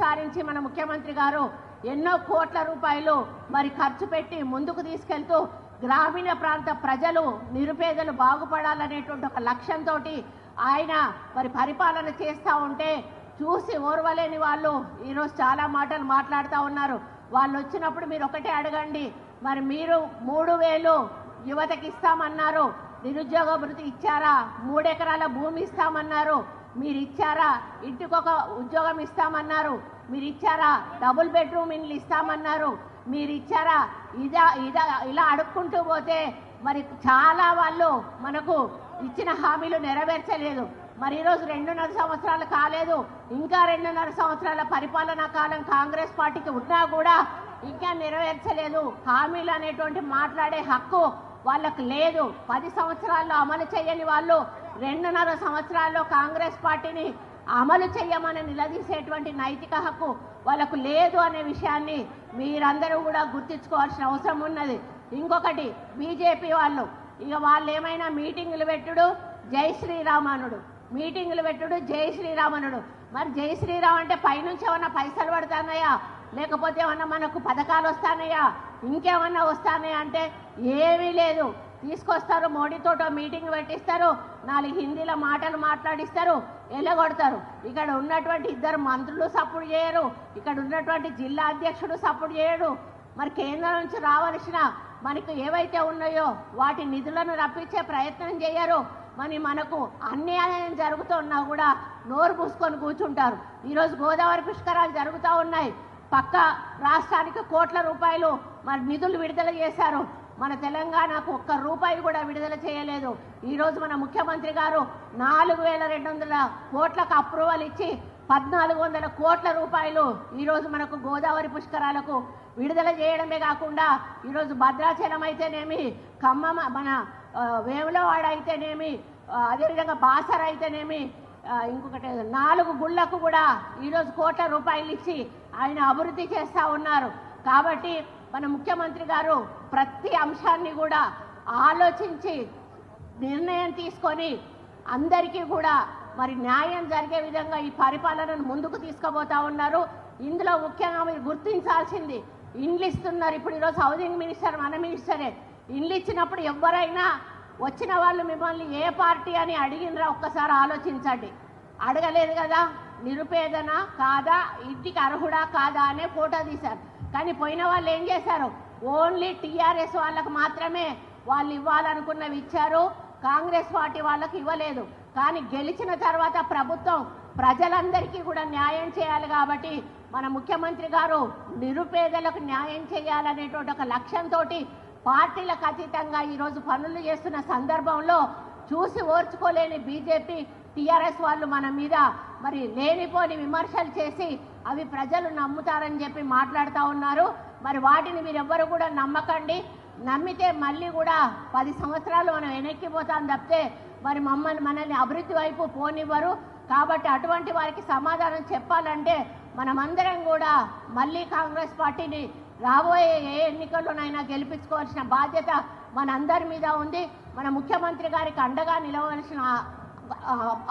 సారించి మన ముఖ్యమంత్రి గారు ఎన్నో కోట్ల రూపాయలు మరి ఖర్చు పెట్టి ముందుకు తీసుకెళ్తూ గ్రామీణ ప్రాంత ప్రజలు నిరుపేదలు బాగుపడాలనేటువంటి ఒక లక్ష్యంతో ఆయన మరి పరిపాలన చేస్తూ ఉంటే చూసి ఓర్వలేని వాళ్ళు ఈరోజు చాలా మాటలు మాట్లాడుతూ ఉన్నారు. వాళ్ళు వచ్చినప్పుడు మీరు ఒకటే అడగండి, మరి మీరు 3000 యువతకి ఇస్తామన్నారు, నిరుద్యోగ భృతి ఇచ్చారా? 3 ఎకరాల భూమి ఇస్తామన్నారు, మీరు ఇచ్చారా? ఇంటికొక ఉద్యోగం ఇస్తామన్నారు, మీరు ఇచ్చారా? డబుల్ బెడ్రూమ్ ఇండ్లు ఇస్తామన్నారు, మీరు ఇచ్చారా? ఇలా అడుక్కుంటూ పోతే మరి చాలా వాళ్ళు మనకు ఇచ్చిన హామీలు నెరవేర్చలేదు. మరి ఈరోజు 2.5 సంవత్సరాలు కాలేదు, ఇంకా 2.5 సంవత్సరాల పరిపాలనా కాలం కాంగ్రెస్ పార్టీకి ఉన్నా కూడా ఇంకా నెరవేర్చలేదు. హామీలు అనేటువంటి మాట్లాడే హక్కు వాళ్ళకు లేదు. 10 సంవత్సరాల్లో అమలు చేయని వాళ్ళు 2.5 సంవత్సరాల్లో కాంగ్రెస్ పార్టీని అమలు చేయమని నిలదీసేటువంటి నైతిక హక్కు వాళ్ళకు లేదు అనే విషయాన్ని మీరందరూ కూడా గుర్తించుకోవాల్సిన అవసరం ఉన్నది. ఇంకొకటి, బీజేపీ వాళ్ళు ఇక వాళ్ళు ఏమైనా మీటింగులు పెట్టుడు జై శ్రీరామ్ అనుడు, మీటింగులు పెట్టుడు జై శ్రీరామ్ అనుడు. మరి జై శ్రీరామ్ అంటే పైనుంచి ఏమన్నా పైసలు పడుతున్నాయా, లేకపోతే ఏమన్నా మనకు పథకాలు వస్తానయా, ఇంకేమన్నా వస్తానయా అంటే ఏమీ లేదు. తీసుకొస్తారు, మోడీతో మీటింగ్ పెట్టిస్తారు, 4 హిందీలో మాటలు మాట్లాడిస్తారు, ఎల్లగొడతారు. ఇక్కడ ఉన్నటువంటి 2 మంత్రులు సపోర్ట్ చేయరు, ఇక్కడ ఉన్నటువంటి జిల్లా అధ్యక్షుడు సపోర్ట్ చేయడు. మరి కేంద్రం నుంచి రావాల్సిన మనకు ఏవైతే ఉన్నాయో వాటి నిధులను రప్పించే ప్రయత్నం చేయరు. మరి మనకు అన్యాయం జరుగుతున్నా కూడా నోరు మూసుకొని కూర్చుంటారు. ఈరోజు గోదావరి పుష్కరాలు జరుగుతూ ఉన్నాయి, పక్క రాష్ట్రానికి కోట్ల రూపాయలు మరి నిధులు విడుదల చేశారు. మన తెలంగాణకు 1 రూపాయి కూడా విడుదల చేయలేదు. ఈరోజు మన ముఖ్యమంత్రి గారు 4200 కోట్లకు అప్రూవల్ ఇచ్చి 1400 కోట్ల రూపాయలు ఈరోజు మనకు గోదావరి పుష్కరాలకు విడుదల చేయడమే కాకుండా ఈరోజు భద్రాచలం అయితేనేమి, ఖమ్మం మన వేములవాడ అయితేనేమి, అదేవిధంగా బాసర అయితేనేమి, ఇంకొకటి 4 గుళ్ళకు కూడా ఈరోజు కోట్ల రూపాయలు ఇచ్చి ఆయన అభివృద్ధి చేస్తూ ఉన్నారు. కాబట్టి మన ముఖ్యమంత్రి గారు ప్రతి అంశాన్ని కూడా ఆలోచించి నిర్ణయం తీసుకొని అందరికీ కూడా మరి న్యాయం జరిగే విధంగా ఈ పరిపాలనను ముందుకు తీసుకుపోతా ఉన్నారు. ఇందులో ముఖ్యంగా మీరు గుర్తించాల్సింది, ఇండ్లు ఇస్తున్నారు. ఇప్పుడు ఈరోజు హౌసింగ్ మినిస్టర్ మన మినిస్టరే. ఇండ్లు ఇచ్చినప్పుడు ఎవరైనా వచ్చిన వాళ్ళు మిమ్మల్ని ఏ పార్టీ అని అడిగినరా ఒక్కసారి ఆలోచించండి. అడగలేదు కదా. నిరుపేదనా కాదా, ఇంటికి అర్హుడా కాదా అనే ఫోటో తీశారు. కానీ పోయిన వాళ్ళు ఏం చేశారు, ఓన్లీ టీఆర్ఎస్ వాళ్ళకు మాత్రమే వాళ్ళు ఇవ్వాలనుకున్నవి ఇచ్చారు, కాంగ్రెస్ పార్టీ వాళ్ళకి ఇవ్వలేదు. కానీ గెలిచిన తర్వాత ప్రభుత్వం ప్రజలందరికీ కూడా న్యాయం చేయాలి కాబట్టి మన ముఖ్యమంత్రి గారు నిరుపేదలకు న్యాయం చేయాలనేటువంటి ఒక లక్ష్యంతో పార్టీలకు అతీతంగా ఈరోజు పనులు చేస్తున్న సందర్భంలో చూసి ఓర్చుకోలేని బీజేపీ టీఆర్ఎస్ వాళ్ళు మన మీద మరి లేనిపోని విమర్శలు చేసి అవి ప్రజలు నమ్ముతారని చెప్పి మాట్లాడుతూ ఉన్నారు. మరి వాటిని మీరెవ్వరు కూడా నమ్మకండి. నమ్మితే మళ్ళీ కూడా 10 సంవత్సరాలు మనం వెనక్కిపోతాం తప్పితే మరి మనల్ని అభివృద్ధి వైపు పోనివ్వరు. కాబట్టి అటువంటి వారికి సమాధానం చెప్పాలంటే మనమందరం కూడా మళ్ళీ కాంగ్రెస్ పార్టీని రాబోయే ఏ ఎన్నికల్లోనైనా గెలిపించుకోవాల్సిన బాధ్యత మనందరి మీద ఉంది. మన ముఖ్యమంత్రి గారికి అండగా నిలవలసిన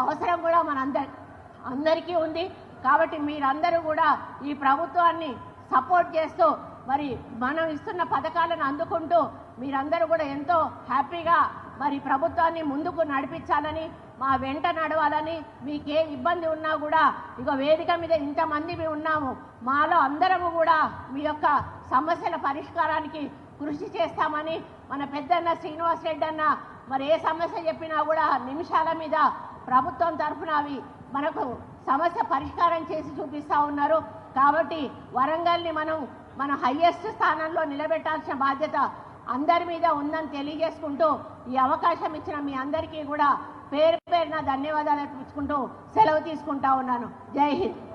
అవసరం కూడా అందరికీ ఉంది. కాబట్టి మీరందరూ కూడా ఈ ప్రభుత్వాన్ని సపోర్ట్ చేస్తూ మరి మనం ఇస్తున్న పథకాలను అందుకుంటూ మీరందరూ కూడా ఎంతో హ్యాపీగా మరి ప్రభుత్వాన్ని ముందుకు నడిపించాలని, మా వెంట నడవాలని, మీకే ఇబ్బంది ఉన్నా కూడా ఇక వేదిక మీద ఇంతమంది మేము ఉన్నాము, మాలో అందరము కూడా మీ యొక్క సమస్యల పరిష్కారానికి కృషి చేస్తామని మన పెద్దన్న శ్రీనివాస్ రెడ్డి అన్న మరి ఏ సమస్య చెప్పినా కూడా నిమిషాల మీద ప్రభుత్వం తరఫున అవి మనకు సమస్య పరిష్కారం చేసి చూపిస్తూ ఉన్నారు. కాబట్టి వరంగల్ని మన హైయెస్ట్ స్థానంలో నిలబెట్టాల్సిన బాధ్యత అందరి మీద ఉందని తెలియజేసుకుంటూ ఈ అవకాశం ఇచ్చిన మీ అందరికీ కూడా పేరు పేరున ధన్యవాదాలు అర్పించుకుంటూ సెలవు తీసుకుంటా ఉన్నాను. జై హింద్.